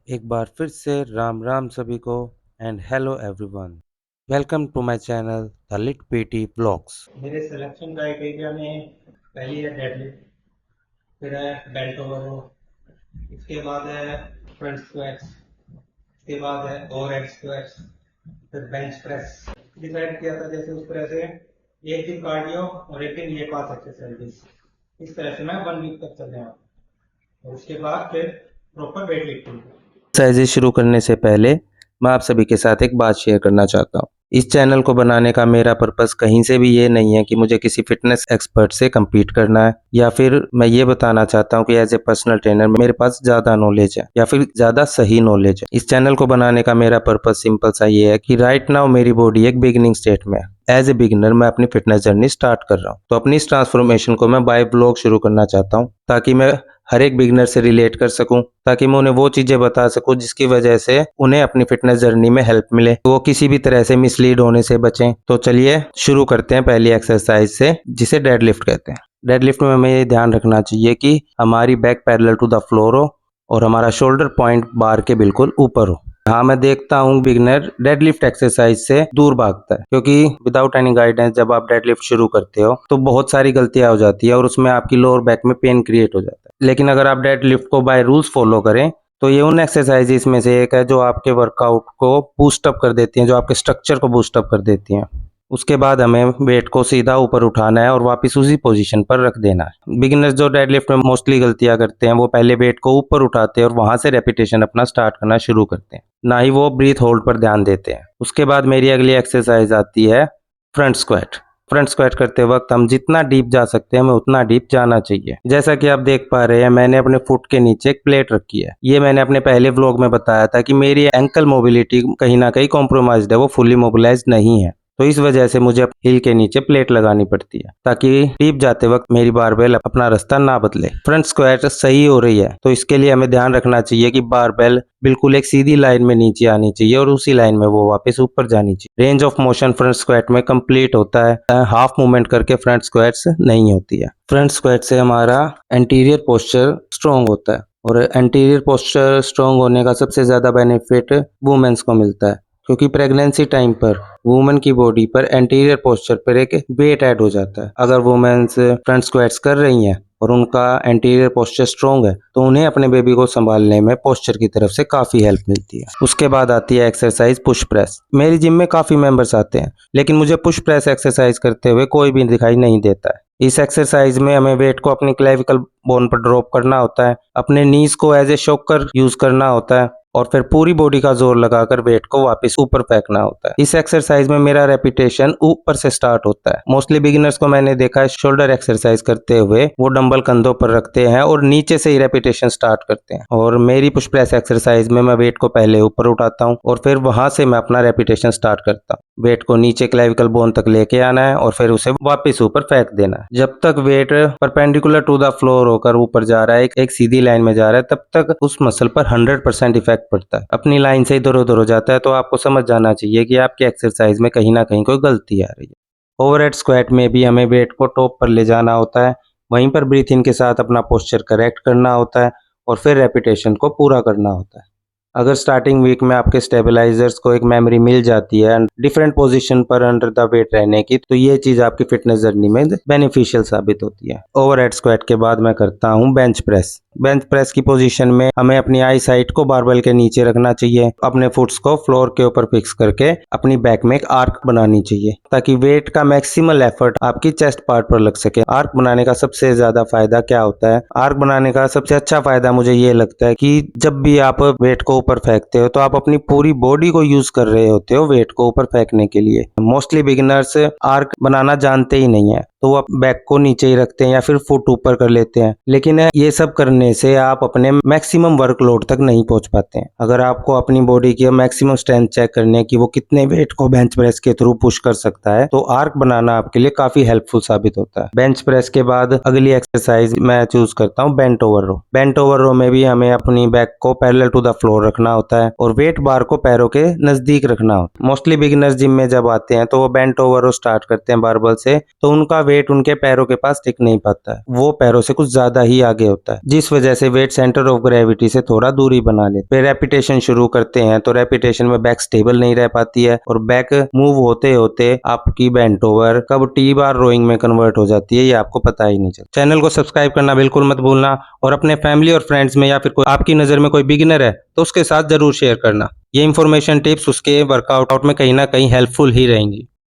एक बार फिर से राम राम सभी को and hello everyone. Welcome to my channel the lit PT blogs. मेरे सिलेक्शन क्राइटेरिया में पहली है डेडलिफ्ट, फिर है बेंट ओवर रो, इसके बाद है फ्रंट स्क्वाट्स, इसके बाद है ओवरहेड स्क्वाट्स, फिर बेंच प्रेस। डिसाइड किया था जैसे उस तरह से एक दिन कार्डियो और एक दिन ये पांच एक्सरसाइजेस, इस तरह से मैं 1 वीक तक चल जाऊँ और उसके बाद फिर प्रॉपर वेट लिफ्टिंग। एक्सरसाइजेज शुरू करने से पहले मैं आप सभी के साथ एक बात शेयर करना चाहता हूँ। इस चैनल को बनाने का मेरा पर्पस कहीं से भी ये नहीं है कि मुझे किसी फिटनेस एक्सपर्ट से compete करना है, या फिर मैं ये बताना चाहता हूँ कि एज ए पर्सनल ट्रेनर मेरे पास ज़्यादा नॉलेज है या फिर ज़्यादा सही नॉलेज है। इस चैनल को बनाने का मेरा पर्पस सिंपल सा ये है कि राइट नाउ मेरी बॉडी एक बिगिनिंग स्टेट में है। एज ए बिगिनर मैं अपनी फिटनेस जर्नी स्टार्ट कर रहा हूँ, तो अपनी इस ट्रांसफॉर्मेशन को मैं बाय ब्लॉग शुरू करना चाहता हूँ ताकि मैं हर एक बिगिनर से रिलेट कर सकूं, ताकि मैं उन्हें वो चीजें बता सकूं जिसकी वजह से उन्हें अपनी फिटनेस जर्नी में हेल्प मिले, वो किसी भी तरह से मिसलीड होने से बचें। तो चलिए शुरू करते हैं पहली एक्सरसाइज से, जिसे डेडलिफ्ट कहते हैं। डेडलिफ्ट में हमें ये ध्यान रखना चाहिए कि हमारी back parallel to the floor हो और हमारा शोल्डर पॉइंट बार के बिल्कुल ऊपर हो। हाँ, मैं देखता हूँ बिगिनर डेडलिफ्ट एक्सरसाइज से दूर भागता है, क्योंकि विदाउट एनी गाइडेंस जब आप डेडलिफ्ट शुरू करते हो तो बहुत सारी गलतियां हो जाती है और उसमें आपकी लोअर बैक में पेन क्रिएट हो जाता है। लेकिन अगर आप डेडलिफ्ट को बाय रूल्स फॉलो करें तो ये उन एक्सरसाइजेस में से एक है जो आपके वर्कआउट को बूस्ट अप कर देती हैं, जो आपके स्ट्रक्चर को बूस्ट अप कर देती हैं। उसके बाद हमें वेट को सीधा ऊपर उठाना है और वापस उसी पोजीशन पर रख देना है। बिगिनर्स जो डेडलिफ्ट में मोस्टली गलतियां करते हैं वो पहले वेट को ऊपर उठाते हैं और वहां से रेपिटेशन अपना स्टार्ट करना शुरू करते हैं, ना ही वो ब्रीथ होल्ड पर ध्यान देते हैं। उसके बाद मेरी अगली एक्सरसाइज आती है फ्रंट स्क्वाट। फ्रंट स्क्वाट करते वक्त हम जितना डीप जा सकते हैं हमें उतना डीप जाना चाहिए। जैसा कि आप देख पा रहे हैं, मैंने अपने फुट के नीचे एक प्लेट रखी है। ये मैंने अपने पहले व्लॉग में बताया था कि मेरी एंकल मोबिलिटी कहीं ना कहीं कॉम्प्रोमाइज्ड है, वो फुली मोबिलाइज नहीं है। तो इस वजह से मुझे हिल के नीचे प्लेट लगानी पड़ती है ताकि डीप जाते वक्त मेरी बारबेल अपना रास्ता ना बदले। फ्रंट स्क्वाट सही हो रही है तो इसके लिए हमें ध्यान रखना चाहिए कि बारबेल बिल्कुल एक सीधी लाइन में नीचे आनी चाहिए और उसी लाइन में वो वापस ऊपर जानी चाहिए। Range of motion front squat में कंप्लीट होता है, हाफ मूवमेंट करके फ्रंट स्क्वाट्स नहीं होती है। फ्रंट स्क्वाट से हमारा एंटीरियर पोस्चर स्ट्रॉन्ग होता है और एंटीरियर पोस्चर स्ट्रॉन्ग होने का सबसे ज्यादा बेनिफिट वुमेन्स को मिलता है, क्योंकि प्रेगनेंसी टाइम पर वुमेन की बॉडी पर एंटीरियर पोस्चर पर एक वेट ऐड हो जाता है। अगर वुमेन्स फ्रंट स्क्वाट्स कर रही हैं और उनका एंटीरियर पोस्चर स्ट्रॉन्ग है तो उन्हें अपने बेबी को संभालने में पोस्चर की तरफ से काफी हेल्प मिलती है। उसके बाद आती है एक्सरसाइज पुश प्रेस। मेरी जिम में काफी मेंबर्स आते हैं लेकिन मुझे पुश प्रेस एक्सरसाइज करते हुए कोई भी दिखाई नहीं देता है। इस एक्सरसाइज में हमें वेट को अपनी क्लेविकल बोन पर ड्रॉप करना होता है, अपने नीज को एज ए शॉकर यूज करना होता है और फिर पूरी बॉडी का जोर लगाकर वेट को वापस ऊपर फेंकना होता है। इस एक्सरसाइज में मेरा रेपिटेशन ऊपर से स्टार्ट होता है। मोस्टली बिगिनर्स को मैंने देखा है शोल्डर एक्सरसाइज करते हुए वो डंबल कंधों पर रखते हैं और नीचे से ही रेपिटेशन स्टार्ट करते हैं, और मेरी पुश प्रेस एक्सरसाइज में मैं वेट को पहले ऊपर उठाता हूँ और फिर वहां से मैं अपना रेपिटेशन स्टार्ट करता हूँ। वेट को नीचे क्लेविकल बोन तक लेके आना है और फिर उसे वापस ऊपर फेंक देना है। जब तक weight perpendicular to the floor होकर ऊपर जा रहा है, एक सीधी लाइन में जा रहा है, तब तक उस मसल पर 100% इफेक्ट पड़ता है। अपनी लाइन से इधर उधर हो जाता है तो आपको समझ जाना चाहिए कि आपकी एक्सरसाइज में कहीं ना कहीं कोई गलती आ रही है। ओवरहेड स्क्वाट में भी हमें वेट को टॉप पर ले जाना होता है, वहीं पर ब्रीथ इन के साथ अपना पोस्चर करेक्ट करना होता है और फिर रेपिटेशन को पूरा करना होता है। अगर स्टार्टिंग वीक में आपके स्टेबलाइजर्स को एक मेमोरी मिल जाती है डिफरेंट पोजीशन पर अंडर द वेट रहने की, तो ये चीज आपकी फिटनेस जर्नी में बेनिफिशियल साबित होती है। ओवरहेड स्क्वाट के बाद मैं करता हूँ बेंच प्रेस। बेंच प्रेस की पोजीशन में हमें अपनी आई साइट को बारबेल के नीचे रखना चाहिए, अपने फुट्स को फ्लोर के ऊपर फिक्स करके अपनी बैक में एक आर्क बनानी चाहिए ताकि वेट का मैक्सिमल एफर्ट आपकी चेस्ट पार्ट पर लग सके। आर्क बनाने का सबसे ज्यादा फायदा क्या होता है? आर्क बनाने का सबसे अच्छा फायदा मुझे ये लगता है कि जब भी आप वेट को ऊपर फेंकते हो तो आप अपनी पूरी बॉडी को यूज कर रहे होते हो वेट को ऊपर फेंकने के लिए। मोस्टली बिगिनर्स आर्क बनाना जानते ही नहीं है तो वो बैक को नीचे ही रखते हैं या फिर फुट ऊपर कर लेते हैं, लेकिन ये सब करने से आप अपने मैक्सिमम वर्कलोड तक नहीं पहुंच पाते हैं। अगर आपको अपनी बॉडी की मैक्सिमम स्ट्रेंथ चेक करने की वो कितने वेट को बेंच प्रेस के थ्रू पुश कर सकता है, तो आर्क बनाना आपके लिए काफी हेल्पफुल साबित होता है। बेंच प्रेस के बाद अगली एक्सरसाइज मैं चूज करता हूँ बेंट ओवर रो। बेंट ओवर रो में भी हमें अपनी बैक को पैरेलल टू द फ्लोर रखना होता है और वेट बार को पैरों के नजदीक रखना होता है। मोस्टली बिगिनर्स जिम में जब आते हैं तो वो बेंट ओवर रो स्टार्ट करते हैं बारबल से, तो उनका वेट उनके पैरों के पास टिक नहीं पाता है, वो पैरों से कुछ ज्यादा ही आगे होता है, जिस वजह से वेट सेंटर ऑफ ग्रेविटी से थोड़ा दूरी बना लेते। फिर रेपिटेशन शुरू करते हैं तो रेपिटेशन में बैक स्टेबल नहीं रह पाती है और बैक मूव होते होते आपकी बेंट ओवर कब टी बार रोइंग में कन्वर्ट हो जाती है ये आपको पता ही नहीं चलता। चैनल को सब्सक्राइब करना बिल्कुल मत भूलना और अपने फैमिली और फ्रेंड्स में या फिर कोई आपकी नजर में कोई बिगिनर है तो उसके साथ जरूर शेयर करना। ये इन्फॉर्मेशन टिप्स उसके वर्कआउट में कहीं ना कहीं हेल्पफुल ही रहेंगी।